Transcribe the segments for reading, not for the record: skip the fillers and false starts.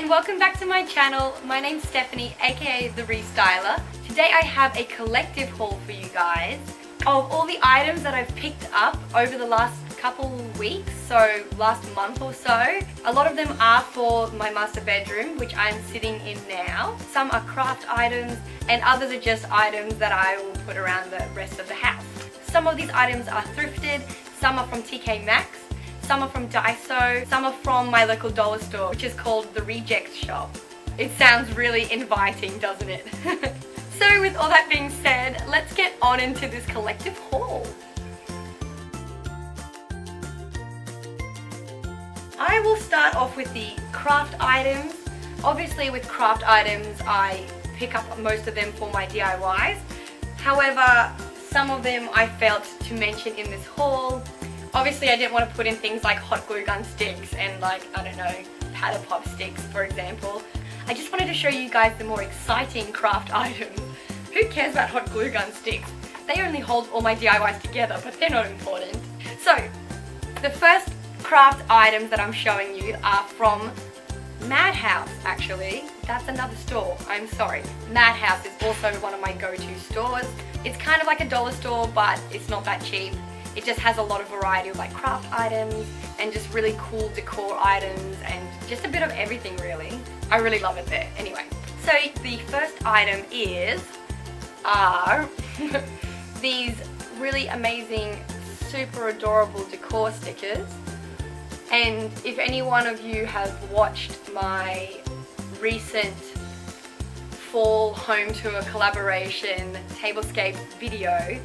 and welcome back to my channel. My name's Stephanie, aka the reStyler. Today I have a collective haul for you guys of all the items that I've picked up over the last couple weeks, so last month or so. A lot of them are for my master bedroom, which I'm sitting in now. Some are craft items and others are just items that I will put around the rest of the house. Some of these items are thrifted, some are from Maxx, some are from Daiso, some are from my local dollar store, which is called the Reject Shop. It sounds really inviting, doesn't it? So with all that being said, let's get on into this collective haul. I will start off with the craft items. Obviously with craft items, I pick up most of them for my DIYs. However, some of them I felt to mention in this haul. Obviously I didn't want to put in things like hot glue gun sticks and like, I don't know, paddle pop sticks for example. I just wanted to show you guys the more exciting craft items. Who cares about hot glue gun sticks? They only hold all my DIYs together, but they're not important. So, the first craft items that I'm showing you are from Madhouse actually. That's another store, I'm sorry. Madhouse is also one of my go-to stores. It's kind of like a dollar store, but it's not that cheap. It just has a lot of variety of like craft items and just really cool decor items and just a bit of everything really. I really love it there. Anyway, so the first item are these really amazing, super adorable decor stickers. And if any one of you have watched my recent fall home tour collaboration tablescape video,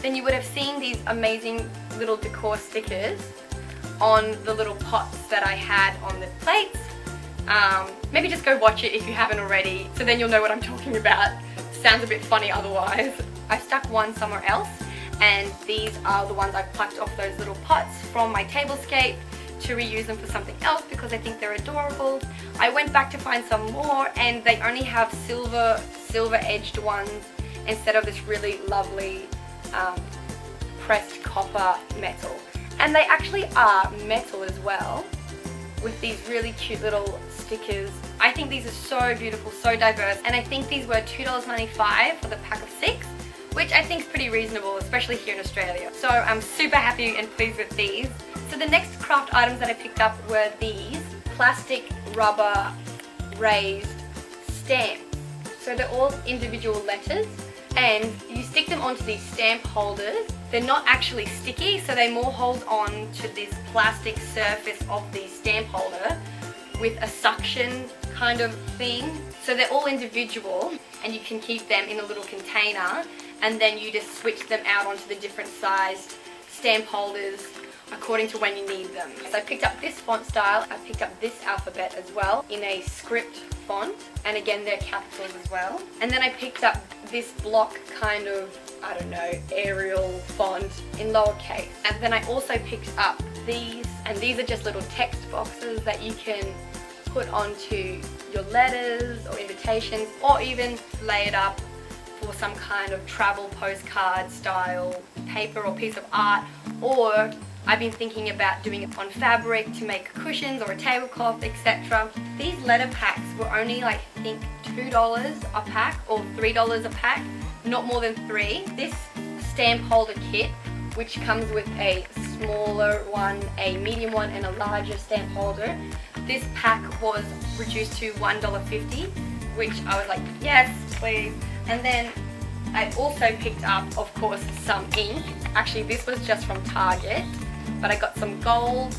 then you would have seen these amazing little decor stickers on the little pots that I had on the plates. Maybe just go watch it if you haven't already, so then you'll know what I'm talking about. Sounds a bit funny otherwise. I stuck one somewhere else, and these are the ones I plucked off those little pots from my tablescape to reuse them for something else because I think they're adorable. I went back to find some more and they only have silver edged ones instead of this really lovely pressed copper metal. And they actually are metal as well, with these really cute little stickers. I think these are so beautiful, so diverse, and I think these were $2.95 for the pack of 6, which I think is pretty reasonable, especially here in Australia. So I'm super happy and pleased with these. So the next craft items that I picked up were these plastic rubber raised stamps. So they're all individual letters and you stick them onto these stamp holders. They're not actually sticky, so they more hold on to this plastic surface of the stamp holder with a suction kind of thing. So they're all individual and you can keep them in a little container and then you just switch them out onto the different sized stamp holders according to when you need them. So I picked up this font style, I picked up this alphabet as well in a script font, and again they're capitals as well. And then I picked up this block kind of, I don't know, Arial font in lowercase. And then I also picked up these, and these are just little text boxes that you can put onto your letters or invitations, or even lay it up for some kind of travel postcard style paper or piece of art. Or I've been thinking about doing it on fabric to make cushions or a tablecloth, etc. These letter packs were only like, I think $2 a pack or $3 a pack, not more than 3. This stamp holder kit, which comes with a smaller one, a medium one and a larger stamp holder, this pack was reduced to $1.50, which I was like, yes please. And then I also picked up, of course, some ink. Actually this was just from Target, but I got some gold,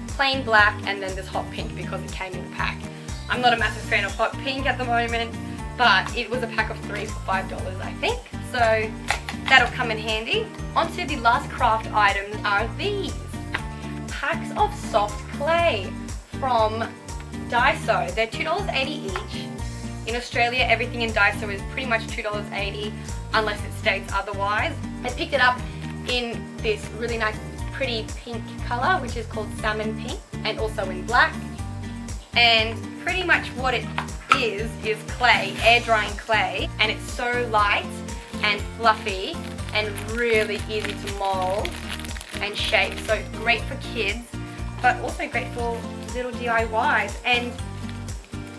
plain black, and then this hot pink because it came in a pack. I'm not a massive fan of hot pink at the moment, but it was a pack of 3 for $5 I think, so that'll come in handy. Onto the last craft items are these packs of soft clay from Daiso. They're $2.80 each. In Australia, everything in Daiso is pretty much $2.80 unless it states otherwise. I picked it up in this really nice pretty pink color, which is called salmon pink, and also in black. And pretty much what it is clay, air drying clay, and it's so light and fluffy and really easy to mold and shape. So great for kids, but also great for little DIYs. And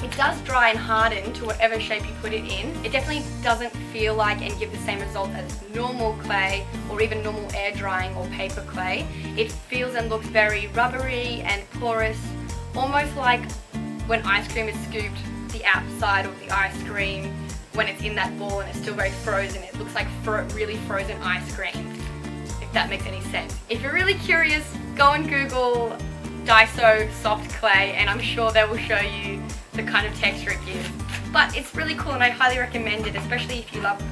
It does dry and harden to whatever shape you put it in. It definitely doesn't feel like and give the same result as normal clay or even normal air drying or paper clay. It feels and looks very rubbery and porous, almost like when ice cream is scooped, the outside of the ice cream when it's in that ball and it's still very frozen. It looks like really frozen ice cream, if that makes any sense. If you're really curious, go and Google Daiso soft clay and I'm sure they will show you the kind of texture it gives. But it's really cool and I highly recommend it, especially if you love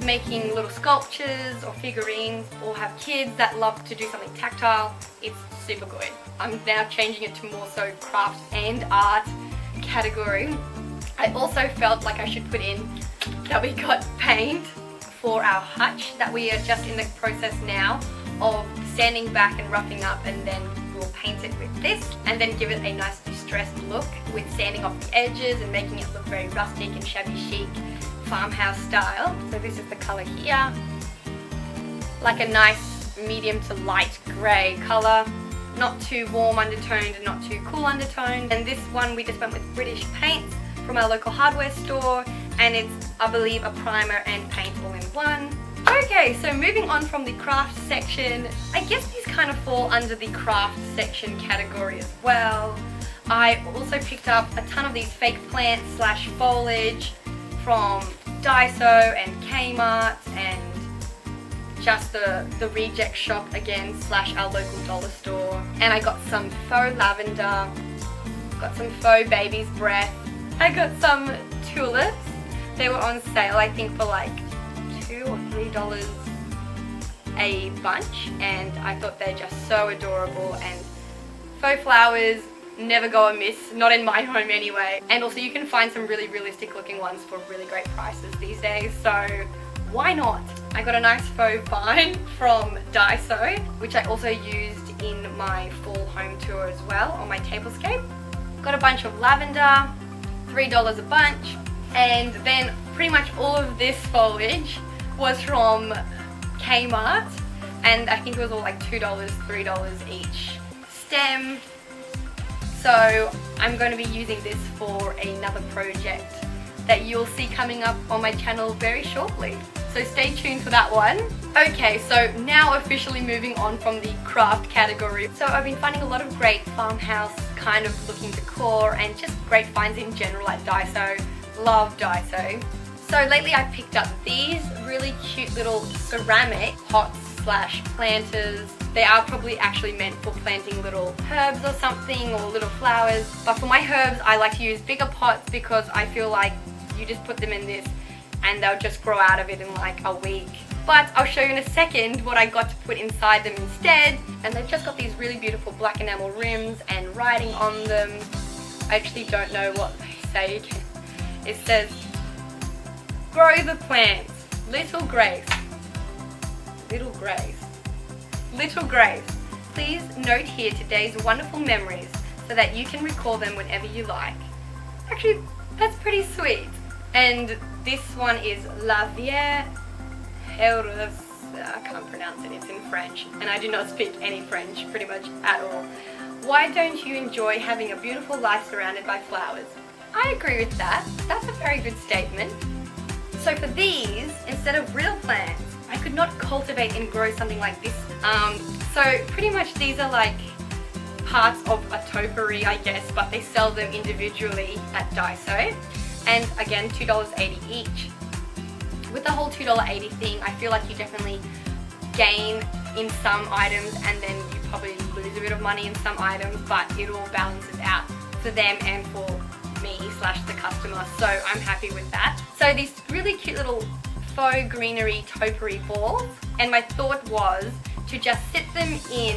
making little sculptures or figurines or have kids that love to do something tactile. It's super good. I'm now changing it to more so craft and art category. I also felt like I should put in that we got paint for our hutch that we are just in the process now of sanding back and roughing up, and then we'll paint it with this and then give it a nice distressed look with sanding off the edges and making it look very rustic and shabby chic farmhouse style. So this is the color here, like a nice medium to light grey color, not too warm undertoned and not too cool undertoned. And this one we just went with British paints from our local hardware store, and it's, I believe, a primer and paint all in one. Okay, so moving on from the craft section, I guess these kind of fall under the craft section category as well. I also picked up a ton of these fake plants slash foliage from Daiso and Kmart and just the Reject Shop again slash our local dollar store. And I got some faux lavender, got some faux baby's breath, I got some tulips. They were on sale, I think, for like $2 or $3 a bunch, and I thought they're just so adorable. And faux flowers never go amiss, not in my home anyway. And also you can find some really realistic looking ones for really great prices these days, so why not? I got a nice faux vine from Daiso, which I also used in my fall home tour as well on my tablescape. Got a bunch of lavender, $3 a bunch, and then pretty much all of this foliage was from Kmart, and I think it was all like $2, $3 each stem. So I'm going to be using this for another project that you'll see coming up on my channel very shortly. So stay tuned for that one. Okay, so now officially moving on from the craft category. So I've been finding a lot of great farmhouse kind of looking decor and just great finds in general at Daiso. Love Daiso. So lately I picked up these really cute little ceramic pots slash planters. They are probably actually meant for planting little herbs or something, or little flowers. But for my herbs, I like to use bigger pots because I feel like you just put them in this and they'll just grow out of it in like a week. But I'll show you in a second what I got to put inside them instead. And they've just got these really beautiful black enamel rims and writing on them. I actually don't know what they say. It says, grow the plants, little Grace. Little Grace. Little Grace. Please note here today's wonderful memories so that you can recall them whenever you like. Actually, that's pretty sweet. And this one is La Vie Heureuse. I can't pronounce it, it's in French. And I do not speak any French pretty much at all. Why don't you enjoy having a beautiful life surrounded by flowers? I agree with that. That's a very good statement. So for these, instead of real plants, I could not cultivate and grow something like this. So pretty much these are like parts of a topiary, I guess, but they sell them individually at Daiso. And again, $2.80 each. With the whole $2.80 thing, I feel like you definitely gain in some items and then you probably lose a bit of money in some items, but it all balances out for them and for me slash the customer, so I'm happy with that. So these really cute little faux greenery topiary balls, and my thought was to just sit them in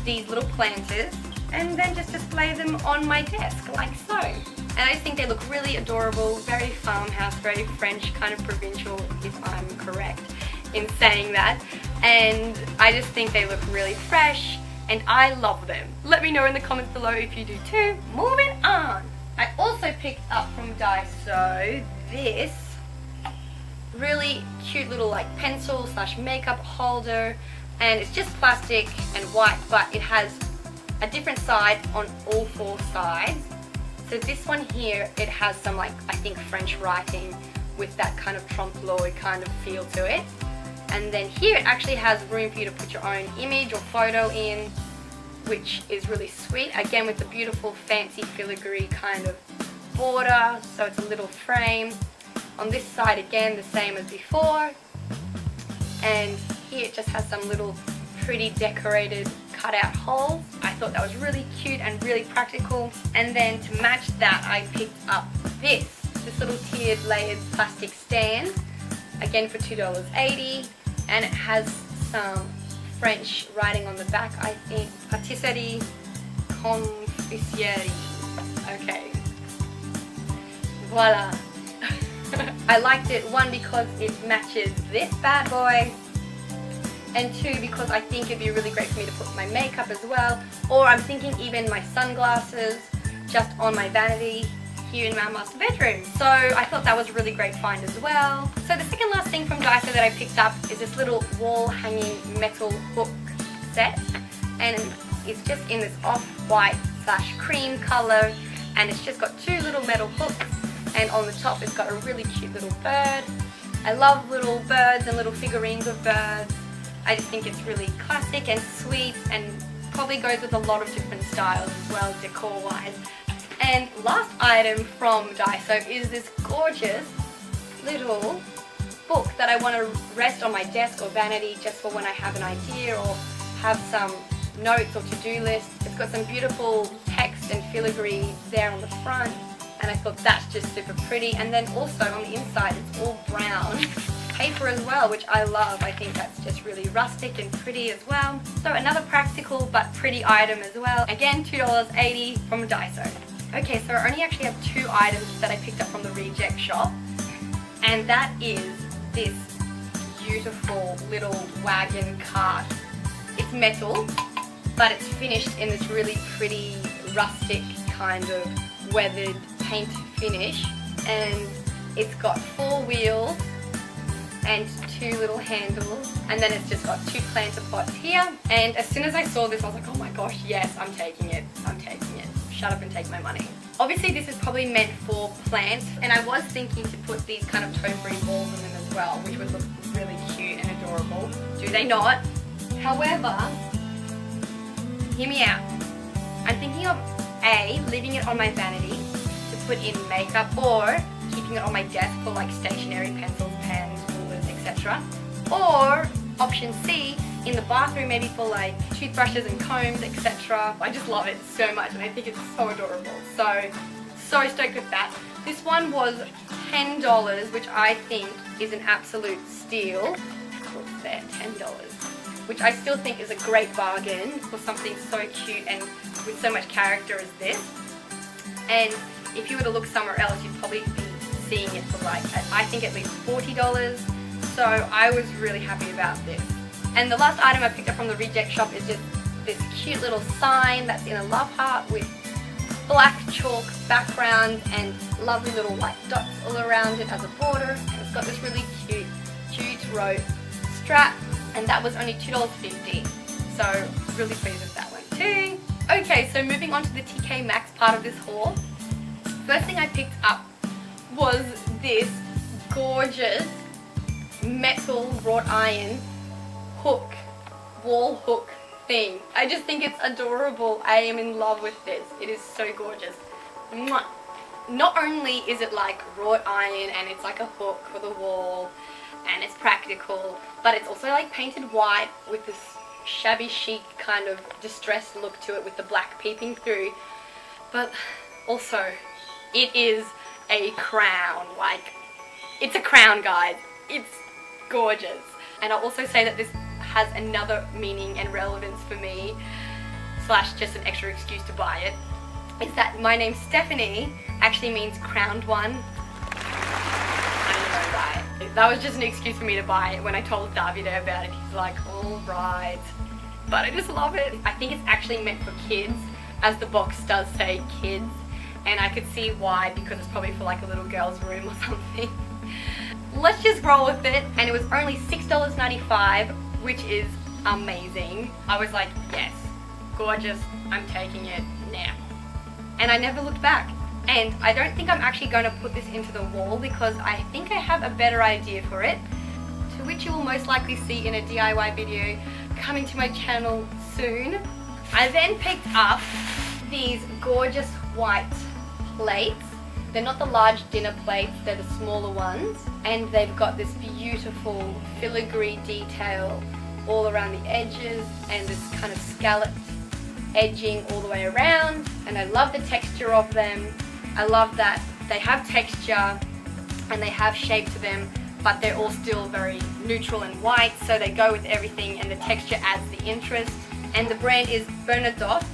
these little planters and then just display them on my desk like so. And I just think they look really adorable, very farmhouse, very French, kind of provincial, if I'm correct in saying that. And I just think they look really fresh and I love them. Let me know in the comments below if you do too. Moving on. I also picked up from Daiso this really cute little like pencil slash makeup holder, and it's just plastic and white, but it has a different side on all four sides, So this one here, it has some like, I think French writing with that kind of trompe-l'oeil kind of feel to it. And then here it actually has room for you to put your own image or photo in, which is really sweet. Again, with the beautiful fancy filigree kind of border, so it's a little frame. On this side again, the same as before. And here it just has some little pretty decorated cutout holes. I thought that was really cute and really practical. And then to match that, I picked up this little tiered layered plastic stand, again for $2.80, and it has some French writing on the back, I think. Patisserie Confiserie. Okay. Voila. I liked it, one, because it matches this bad boy, and two, because I think it'd be really great for me to put my makeup as well, or I'm thinking even my sunglasses just on my vanity here in my master bedroom. So I thought that was a really great find as well. So the second last thing from Daiso that I picked up is this little wall hanging metal hook set, and it's just in this off-white / cream color, and it's just got two little metal hooks, and on the top it's got a really cute little bird. I love little birds and little figurines of birds. I just think it's really classic and sweet, and probably goes with a lot of different styles as well, decor wise. And last item from Daiso is this gorgeous little book that I want to rest on my desk or vanity, just for when I have an idea or have some notes or to-do list. It's got some beautiful text and filigree there on the front, and I thought that's just super pretty. And then also on the inside it's all brown paper as well, which I love. I think that's just really rustic and pretty as well. So another practical but pretty item as well. Again, $2.80 from Daiso. Okay, so I only actually have two items that I picked up from the Reject Shop, and that is this beautiful little wagon cart. It's metal, but it's finished in this really pretty rustic kind of weathered paint finish, and it's got 4 wheels and 2 little handles, and then it's just got 2 planter pots here. And as soon as I saw this, I was like, oh my gosh, yes, I'm taking it, I'm taking it. Shut up and take my money. Obviously this is probably meant for plants, and I was thinking to put these kind of topiary balls in them as well, which would look really cute and adorable. Do they not? However, hear me out. I'm thinking of A, leaving it on my vanity to put in makeup, or keeping it on my desk for like stationery, pencils, pens, rulers, etc. Or option C, in the bathroom, maybe for like toothbrushes and combs, etc. I just love it so much, and I think it's so adorable. So stoked with that. This one was $10, which I think is an absolute steal. What's there? $10. Which I still think is a great bargain for something so cute and with so much character as this. And if you were to look somewhere else, you'd probably be seeing it for like, I think at least $40. So I was really happy about this. And the last item I picked up from the Reject Shop is just this cute little sign that's in a love heart with black chalk background and lovely little white dots all around it as a border. And it's got this really cute jute rope strap, and that was only $2.50. So really pleased with that one too. Okay, so moving on to the TK Maxx part of this haul. First thing I picked up was this gorgeous metal wrought iron hook, wall hook thing. I just think it's adorable. I am in love with this. It is so gorgeous. Mwah. Not only is it like wrought iron and it's like a hook for the wall and it's practical, but it's also like painted white with this shabby chic kind of distressed look to it with the black peeping through. But also it is a crown. Like, it's a crown, guys. It's gorgeous. And I'll also say that this has another meaning and relevance for me, / just an extra excuse to buy it, is that my name Stephanie actually means crowned one. I know, right? That was just an excuse for me to buy it. When I told Davide about it, he's like, alright. But I just love it. I think it's actually meant for kids, as the box does say kids, and I could see why, because it's probably for like a little girl's room or something. Let's just roll with it, and it was only $6.95, which is amazing. I was like, yes, gorgeous, I'm taking it now. And I never looked back. And I don't think I'm actually going to put this into the wall because I think I have a better idea for it, to which you will most likely see in a DIY video coming to my channel soon. I then picked up these gorgeous white plates. They're not the large dinner plates, they're the smaller ones. And they've got this beautiful filigree detail all around the edges and this kind of scalloped edging all the way around. And I love the texture of them. I love that they have texture and they have shape to them, but they're all still very neutral and white, so they go with everything and the texture adds the interest. And the brand is Bernadotte,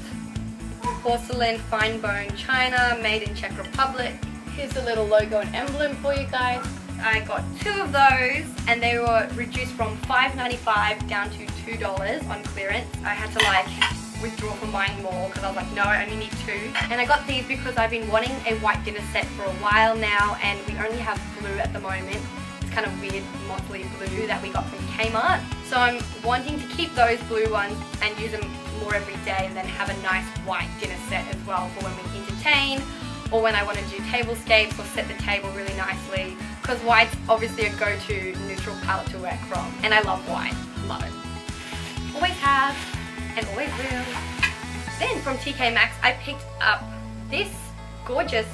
porcelain fine bone china, made in Czech Republic. Here's the little logo and emblem for you guys. I got 2 of those and they were reduced from $5.95 down to $2 on clearance. I had to like withdraw from buying more because I was like, no, I only need 2. And I got these because I've been wanting a white dinner set for a while now, and we only have blue at the moment. It's kind of weird motley blue that we got from Kmart. So I'm wanting to keep those blue ones and use them more every day, and then have a nice white dinner set as well for when we entertain or when I want to do tablescapes or set the table really nicely, because white's obviously a go-to neutral palette to work from, and I love white, love it. Always have and always will. Then from TK Maxx I picked up this gorgeous,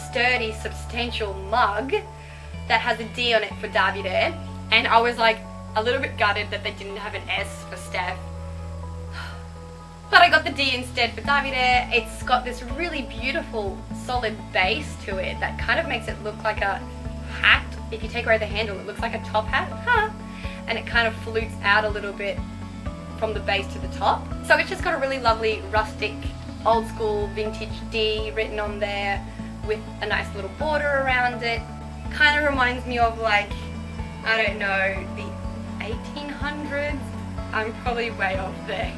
sturdy, substantial mug that has a D on it for Davide, and I was like a little bit gutted that they didn't have an S for Steph. But I got the D instead for Davide. It's got this really beautiful solid base to it that kind of makes it look like a hat. If you take away the handle, it looks like a top hat. Huh. And it kind of flutes out a little bit from the base to the top. So it's just got a really lovely rustic, old school, vintage D written on there with a nice little border around it. Kind of reminds me of, like, I don't know, the 1800s. I'm probably way off there.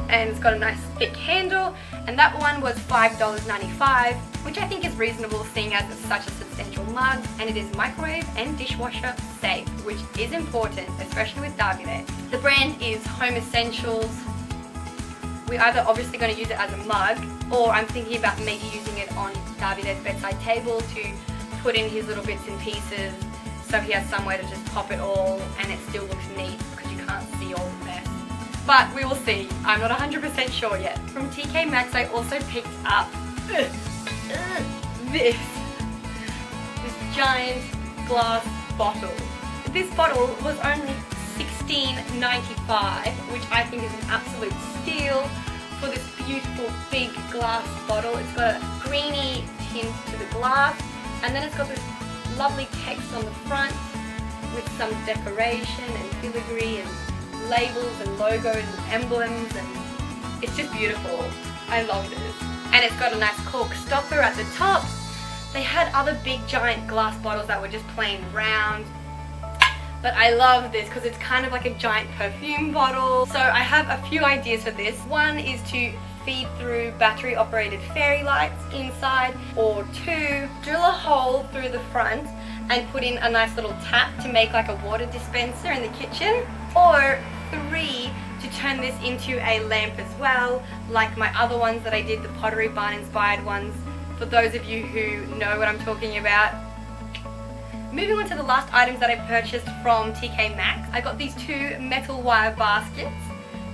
And it's got a nice thick handle, and that one was $5.95, which I think is reasonable seeing as it's such a substantial mug, and it is microwave and dishwasher safe, which is important, especially with Davide. The brand is Home Essentials. We're either obviously going to use it as a mug, or I'm thinking about maybe using it on Davide's bedside table to put in his little bits and pieces, so he has somewhere to just pop it all and it still looks neat because you can't see all the mess. But we will see. I'm not 100% sure yet. From TK Maxx I also picked up this giant glass bottle. This bottle was only $16.95, which I think is an absolute steal for this beautiful big glass bottle. It's got a greeny tint to the glass, and then it's got this lovely text on the front with some decoration and filigree and labels and logos and emblems, and it's just beautiful. I love this. And it's got a nice cork stopper at the top. They had other big giant glass bottles that were just plain round, but I love this because it's kind of like a giant perfume bottle. So I have a few ideas for this. One is to feed through battery operated fairy lights inside, or 2, drill a hole through the front and put in a nice little tap to make like a water dispenser in the kitchen, or 3, to turn this into a lamp as well, like my other ones that I did, the Pottery Barn Inspired ones, for those of you who know what I'm talking about. Moving on to the last items that I purchased from TK Maxx, I got these 2 metal wire baskets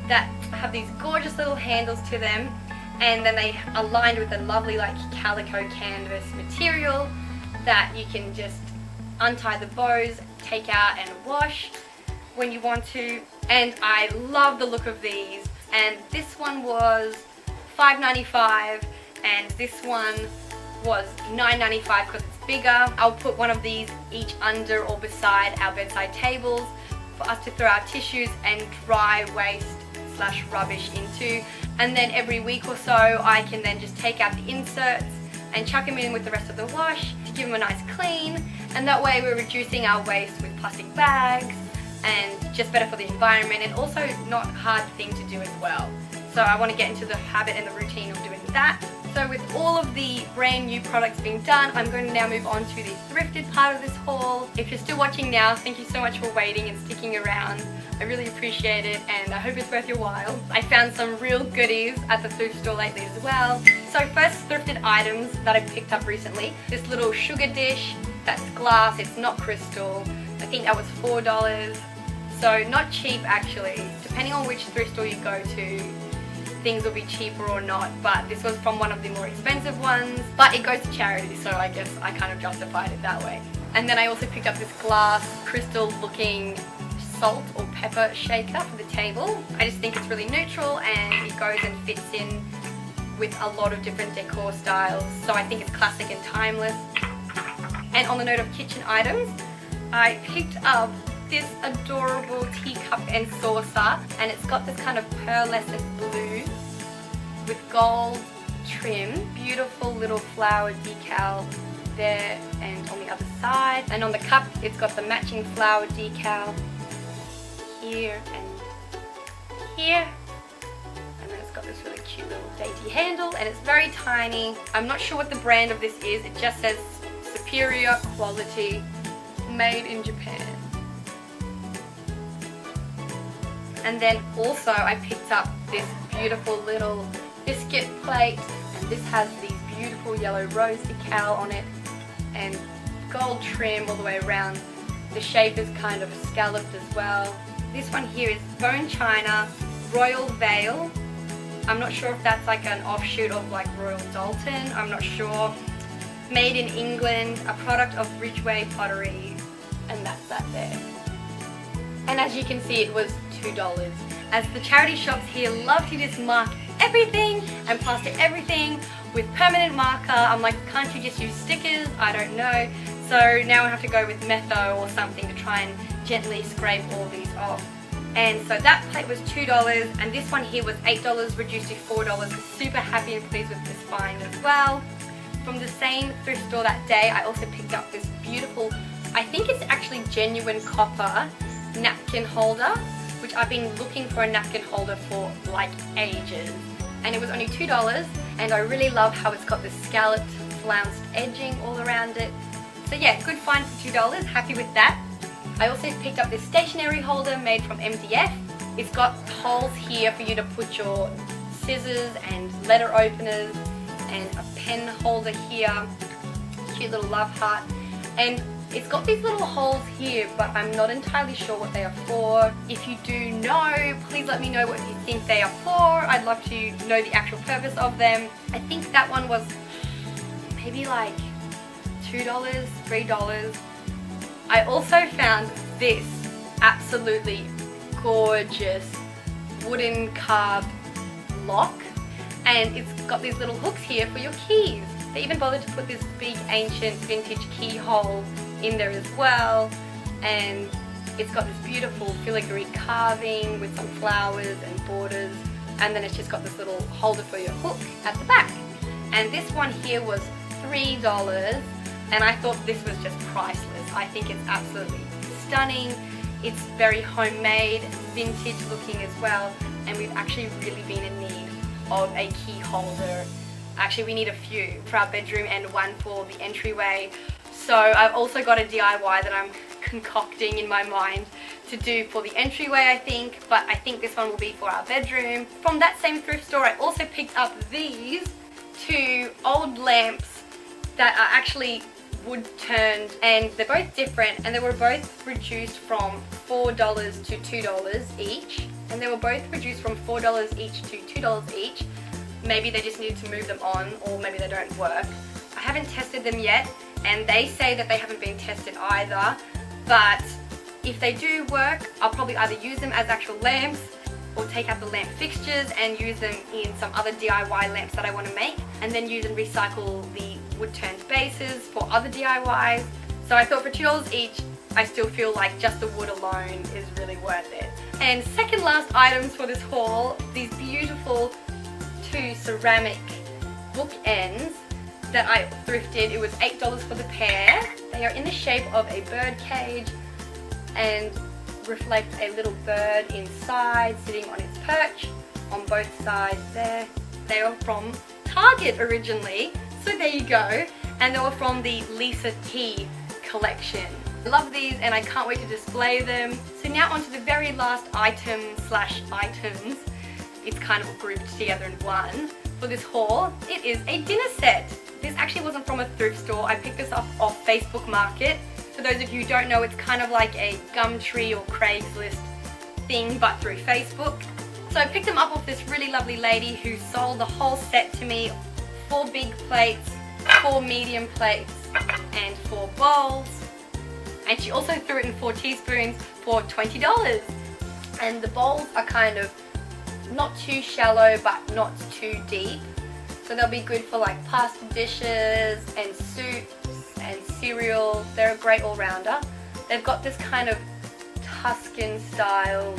that have these gorgeous little handles to them, and then they are lined with a lovely like calico canvas material that you can just untie the bows, take out and wash when you want to. And I love the look of these, and this one was $5.95 and this one was $9.95 because it's bigger. I'll put one of these each under or beside our bedside tables for us to throw our tissues and dry waste / rubbish into, and then every week or so I can then just take out the inserts and chuck them in with the rest of the wash to give them a nice clean, and that way we're reducing our waste with plastic bags, and just better for the environment, and also not a hard thing to do as well. So I want to get into the habit and the routine of doing that. So with all of the brand new products being done, I'm going to now move on to the thrifted part of this haul. If you're still watching now, thank you so much for waiting and sticking around. I really appreciate it and I hope it's worth your while. I found some real goodies at the thrift store lately as well. So first, thrifted items that I picked up recently. This little sugar dish that's glass, it's not crystal. I think that was $4. So not cheap actually. Depending on which thrift store you go to, things will be cheaper or not, but this was from one of the more expensive ones, but it goes to charity, so I guess I kind of justified it that way. And then I also picked up this glass crystal looking salt or pepper shaker for the table. I just think it's really neutral and it goes and fits in with a lot of different decor styles, so I think it's classic and timeless. And on the note of kitchen items, I picked up this adorable teacup and saucer, and it's got this kind of pearlescent blue with gold trim. Beautiful little flower decal there and on the other side. And on the cup, it's got the matching flower decal here and here. And then it's got this really cute little dainty handle, and it's very tiny. I'm not sure what the brand of this is. It just says superior quality, made in Japan. And then also I picked up this beautiful little biscuit plate, and this has these beautiful yellow rose decal on it and gold trim all the way around. The shape is kind of scalloped as well. This one here is bone china Royal Veil. I'm not sure if that's like an offshoot of like Royal Dalton, I'm not sure. Made in England, a product of Ridgeway Pottery, and that's that there. And as you can see, it was $2. As the charity shops here love to just mark everything and plaster everything with permanent marker. I'm like, can't you just use stickers? I don't know. So now I have to go with Metho or something to try and gently scrape all these off. And so that plate was $2, and this one here was $8 reduced to $4. Super happy and pleased with this find as well. From the same thrift store that day, I also picked up this beautiful, I think it's actually genuine copper napkin holder, which I've been looking for a napkin holder for like ages, and it was only $2, and I really love how it's got this scalloped flounced edging all around it. So yeah, good find for $2, happy with that. I also picked up this stationery holder made from MDF. It's got holes here for you to put your scissors and letter openers, and a pen holder here, cute little love heart, and it's got these little holes here, but I'm not entirely sure what they are for. If you do know, please let me know what you think they are for. I'd love to know the actual purpose of them. I think that one was maybe like $2, $3. I also found this absolutely gorgeous wooden carved lock, and it's got these little hooks here for your keys. They even bothered to put this big ancient vintage keyhole in there as well, and it's got this beautiful filigree carving with some flowers and borders, and then it's just got this little holder for your hook at the back. And this one here was $3, and I thought this was just priceless. I think it's absolutely stunning. It's very homemade, vintage looking as well, and we've actually really been in need of a key holder. Actually, we need a few for our bedroom and one for the entryway. So I've also got a DIY that I'm concocting in my mind to do for the entryway, I think, but I think this one will be for our bedroom. From that same thrift store, I also picked up these two old lamps that are actually wood turned, and they're both different, and they were both reduced from $4 to $2 each, and they were both reduced from $4 each to $2 each. Maybe they just needed to move them on, or maybe they don't work. I haven't tested them yet, and they say that they haven't been tested either, but if they do work, I'll probably either use them as actual lamps or take out the lamp fixtures and use them in some other DIY lamps that I want to make, and then use and recycle the wood turned bases for other DIYs. So I thought for $2 each, I still feel like just the wood alone is really worth it. And second last items for this haul, these beautiful two ceramic bookends that I thrifted. It was $8 for the pair. They are in the shape of a bird cage and reflect a little bird inside sitting on its perch on both sides there. They are from Target originally, so there you go. And they were from the Lisa T collection. I love these and I can't wait to display them. So now onto the very last item slash items. It's kind of grouped together in one for this haul. It is a dinner set. This actually wasn't from a thrift store. I picked this up off Facebook Market. For those of you who don't know, it's kind of like a Gumtree or Craigslist thing, but through Facebook. So I picked them up off this really lovely lady who sold the whole set to me. 4 big plates, 4 medium plates, and 4 bowls. And she also threw it in 4 teaspoons for $20. And the bowls are kind of not too shallow, but not too deep. So they'll be good for like pasta dishes and soups and cereal. They're a great all-rounder. They've got this kind of Tuscan style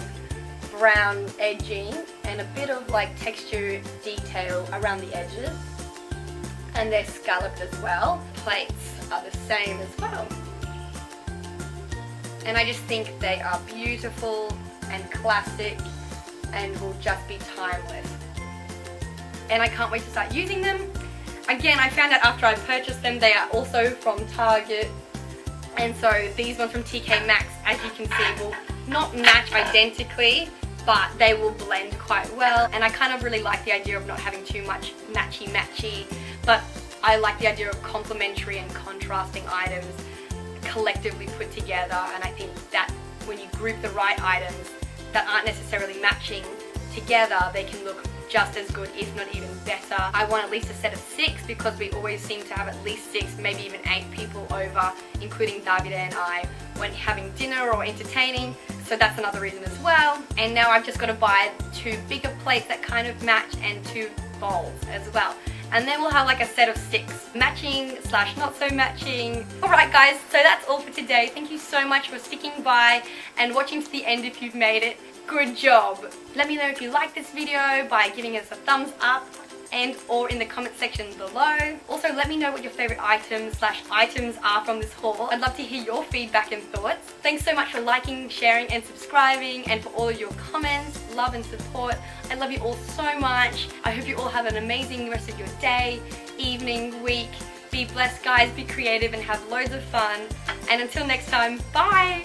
brown edging and a bit of like texture detail around the edges. And they're scalloped as well. Plates are the same as well. And I just think they are beautiful and classic and will just be timeless. And I can't wait to start using them. Again, I found out after I purchased them, they are also from Target. And so these ones from TK Maxx, as you can see, will not match identically, but they will blend quite well. And I kind of really like the idea of not having too much matchy-matchy, but I like the idea of complementary and contrasting items collectively put together. And I think that when you group the right items that aren't necessarily matching together, they can look just as good, if not even better. I want at least a set of 6 because we always seem to have at least 6, maybe even 8 people over, including Davide and I, when having dinner or entertaining. So that's another reason as well. And now I've just got to buy 2 bigger plates that kind of match and 2 bowls as well. And then we'll have like a set of 6, matching slash not so matching. Alright guys, so that's all for today. Thank you so much for sticking by and watching to the end if you've made it. Good job! Let me know if you like this video by giving us a thumbs up and or in the comment section below. Also, let me know what your favorite items slash items are from this haul. I'd love to hear your feedback and thoughts. Thanks so much for liking, sharing and subscribing, and for all of your comments, love and support. I love you all so much. I hope you all have an amazing rest of your day, evening, week. Be blessed guys, be creative and have loads of fun. And until next time, bye!